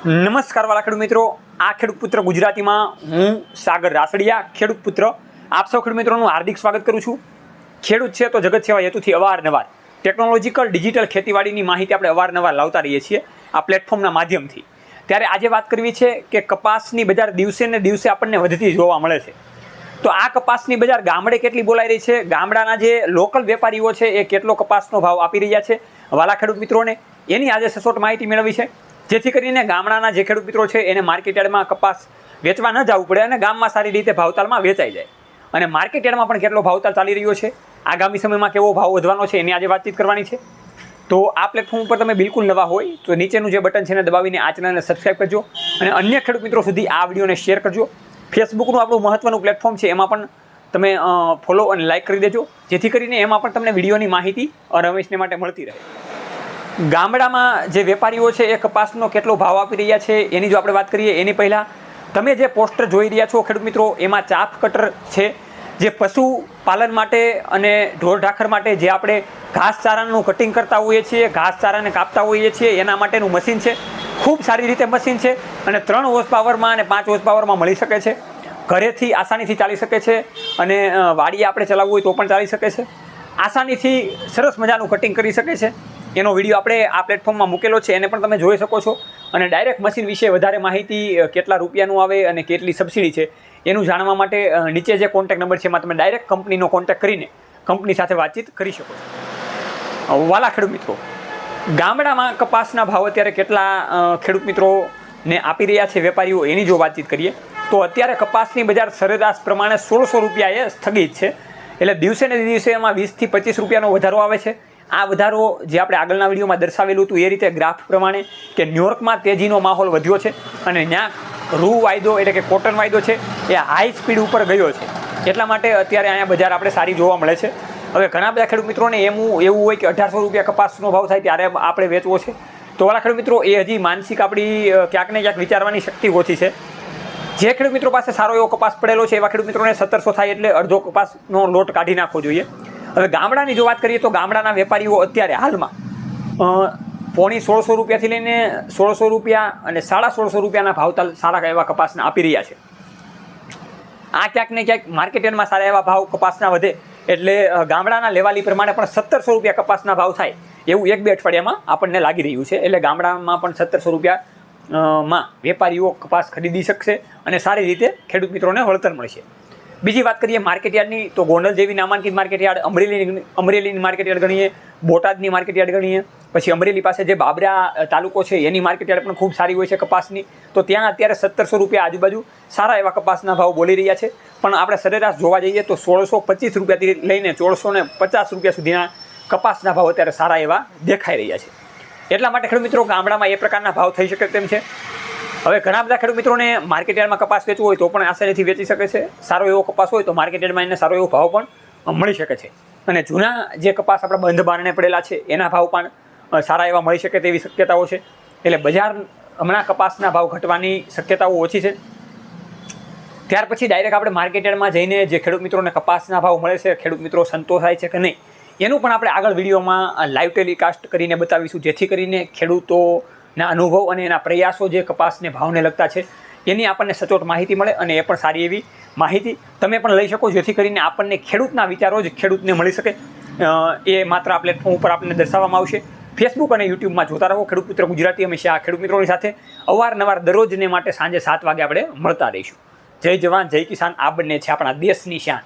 નમસ્કાર વાલા ખેડૂત મિત્રો, આ ખેડૂત પુત્ર ગુજરાતીમાં હું સાગર રાસડિયા ખેડૂત પુત્ર આપ સૌ ખેડૂત મિત્રોનું હાર્દિક સ્વાગત કરું છું। ખેડૂત છે તો જગત સેવા હેતુથી અવારનવાર ટેકનોલોજીકલ ડિજિટલ ખેતીવાડીની માહિતી આપણે અવારનવાર લાવતા રહીએ છીએ આ પ્લેટફોર્મના માધ્યમથી। ત્યારે આજે વાત કરવી છે કે કપાસની બજાર દિવસે ને દિવસે આપણને વધતી જોવા મળે છે। તો આ કપાસની બજાર ગામડે કેટલી બોલાઈ રહી છે, ગામડાના જે લોકલ વેપારીઓ છે એ કેટલો કપાસનો ભાવ આપી રહ્યા છે વાલા ખેડૂત મિત્રોને, એની આજે સચોટ માહિતી મેળવી છે, જેથી કરીને ગામડાના જે ખેડૂત મિત્રો છે એને માર્કેટ યાર્ડમાં કપાસ વેચવા ન જવું પડે અને ગામમાં સારી રીતે ભાવતાલમાં વેચાઈ જાય। અને માર્કેટ યાર્ડમાં પણ કેટલો ભાવતાલ ચાલી રહ્યો છે, આગામી સમયમાં કેવો ભાવ વધવાનો છે એની આજે વાતચીત કરવાની છે। તો આ પ્લેટફોર્મ ઉપર તમે બિલકુલ નવા હોય તો નીચેનું જે બટન છે એને દબાવીને આ ચેનલને સબસ્ક્રાઈબ કરજો અને અન્ય ખેડૂત મિત્રો સુધી આ વિડીયોને શેર કરજો। ફેસબુકનું આપણું મહત્ત્વનું પ્લેટફોર્મ છે, એમાં પણ તમે ફોલો અને લાઇક કરી દેજો, જેથી કરીને એમાં પણ તમને વિડીયોની માહિતી રમેશને માટે મળતી રહે। ગામડામાં જે વેપારીઓ છે એ કપાસનો કેટલો ભાવ આપી રહ્યા છે એની જો આપણે વાત કરીએ એની પહેલાં તમે જે પોસ્ટર જોઈ રહ્યા છો ખેડૂત મિત્રો, એમાં ચાફ કટર છે, જે પશુપાલન માટે અને ઢોર ઢાખર માટે જે આપણે ઘાસચારાનું કટિંગ કરતા હોઈએ છીએ, ઘાસચારાને કાપતા હોઈએ છીએ એના માટેનું મશીન છે। ખૂબ સારી રીતે મશીન છે અને 3 હોર્સ પાવરમાં અને 5 હોર્સ પાવરમાં મળી શકે છે, ઘરેથી આસાનીથી ચાલી શકે છે અને વાડીએ આપણે ચલાવવું હોય તો પણ ચાલી શકે છે, આસાનીથી સરસ મજાનું કટિંગ કરી શકે છે। એનો વિડીયો આપણે આ પ્લેટફોર્મમાં મૂકેલો છે, એને પણ તમે જોઈ શકો છો। અને ડાયરેક્ટ મશીન વિશે વધારે માહિતી કેટલા રૂપિયાનું આવે અને કેટલી સબસિડી છે એનું જાણવા માટે નીચે જે કોન્ટેક્ટ નંબર છે એમાં તમે ડાયરેક્ટ કંપનીનો કોન્ટેક્ટ કરીને કંપની સાથે વાતચીત કરી શકો છો। વાલા ખેડૂત મિત્રો, ગામડામાં કપાસના ભાવ અત્યારે કેટલા ખેડૂત મિત્રોને આપી રહ્યા છે વેપારીઓ એની જો વાતચીત કરીએ તો અત્યારે કપાસની બજાર સરેરાશ પ્રમાણે 1600 રૂપિયાએ સ્થગિત છે, એટલે દિવસે ને દિવસે એમાં 20 થી 25 રૂપિયાનો વધારો આવે છે। આ વધારો જે આપણે આગળના વિડીયોમાં દર્શાવેલું હતું એ રીતે ગ્રાફ પ્રમાણે કે ન્યુયોર્કમાં તેજીનો માહોલ વધ્યો છે અને ત્યાં રૂ વાયદો એટલે કે કોટન વાયદો છે એ હાઈ સ્પીડ ઉપર ગયો છે, એટલા માટે અત્યારે અહીંયા બજાર આપણે સારી જોવા મળે છે। હવે ઘણા બધા ખેડૂત મિત્રોને એવું હોય કે 1800 રૂપિયા કપાસનો ભાવ થાય ત્યારે આપણે વેચવો છે, તો વાળા ખેડૂત મિત્રો એ હજી માનસિક આપણી ક્યાંક ને ક્યાંક વિચારવાની શક્તિ ઓછી છે। જે ખેડૂત મિત્રો પાસે સારો એવો કપાસ પડેલો છે એવા ખેડૂત મિત્રોને 1700 થાય એટલે અડધો કપાસનો લોટ કાઢી નાખવો જોઈએ। હવે ગામડાની જો વાત કરીએ તો ગામડાના વેપારીઓ અત્યારે હાલમાં પોણી 1600 રૂપિયાથી લઈને 1600 રૂપિયા અને 1650 રૂપિયાના ભાવતાલ સારા એવા કપાસના આપી રહ્યા છે। આ ક્યાંક ને ક્યાંક માર્કેટ યાર્ડમાં સારા એવા ભાવ કપાસના વધે એટલે ગામડાના લેવાલી પ્રમાણે પણ 1700 રૂપિયા કપાસના ભાવ થાય એવું 1-2 અઠવાડિયામાં આપણને લાગી રહ્યું છે, એટલે ગામડામાં પણ 1700 રૂપિયામાં વેપારીઓ કપાસ ખરીદી શકશે અને સારી રીતે ખેડૂત મિત્રોને વળતર મળશે। બીજી વાત કરીએ માર્કેટ યાર્ડની તો ગોંડલ જેવી નામાંકિત માર્કેટ યાર્ડ, અમરેલીની માર્કેટ યાર્ડ ગણીએ, બોટાદની માર્કેટ યાર્ડ ગણીએ, પછી અમરેલી પાસે જે બાબરા તાલુકો છે એની માર્કેટ યાર્ડ પણ ખૂબ સારી હોય છે કપાસની, તો ત્યાં અત્યારે 1700 રૂપિયા આજુબાજુ સારા એવા કપાસના ભાવ બોલી રહ્યા છે। પણ આપણે સરેરાશ જોવા જઈએ તો 1625 રૂપિયાથી લઈને 1450 રૂપિયા સુધીના કપાસના ભાવ અત્યારે સારા એવા દેખાઈ રહ્યા છે, એટલા માટે ખેડૂત મિત્રો ગામડામાં એ પ્રકારના ભાવ થઈ શકે તેમ છે। હવે ઘણા બધા ખેડૂત મિત્રોને માર્કેટ યાર્ડમાં કપાસ વેચવો હોય તો પણ આસાનીથી વેચી શકે છે, સારો એવો કપાસ હોય તો માર્કેટ યાર્ડમાં એને સારો એવો ભાવ પણ મળી શકે છે અને જૂના જે કપાસ આપણા બંધ બારણે પડેલા છે એના ભાવ પણ સારા એવા મળી શકે તેવી શક્યતાઓ છે, એટલે બજાર હમણાં કપાસના ભાવ ઘટવાની શક્યતાઓ ઓછી છે। ત્યાર પછી ડાયરેક્ટ આપણે માર્કેટ યાર્ડમાં જઈને જે ખેડૂત મિત્રોને કપાસના ભાવ મળે છે, ખેડૂત મિત્રો સંતોષાય છે કે નહીં એનું પણ આપણે આગળ વિડીયોમાં લાઈવ ટેલિકાસ્ટ કરીને બતાવીશું, જેથી કરીને ખેડૂતોના અનુભવ અને એના પ્રયાસો જે કપાસને ભાવને લગતા છે એની આપણને સચોટ માહિતી મળે અને એ પણ સારી એવી માહિતી તમે પણ લઈ શકો, જેથી કરીને આપણને ખેડૂતના વિચારો જ ખેડૂતને મળી શકે, એ માત્ર આ પ્લેટફોર્મ ઉપર આપણને દર્શાવવામાં આવશે। ફેસબુક અને યુટ્યુબમાં જોતા રહો ખેડૂત પુત્ર ગુજરાતી, હંમેશા ખેડૂત મિત્રોની સાથે અવારનવાર દરરોજને માટે સાંજે 7 વાગે આપણે મળતા રહીશું। જય જવાન જય કિસાન, આ બંને છે આપણા દેશની શાન।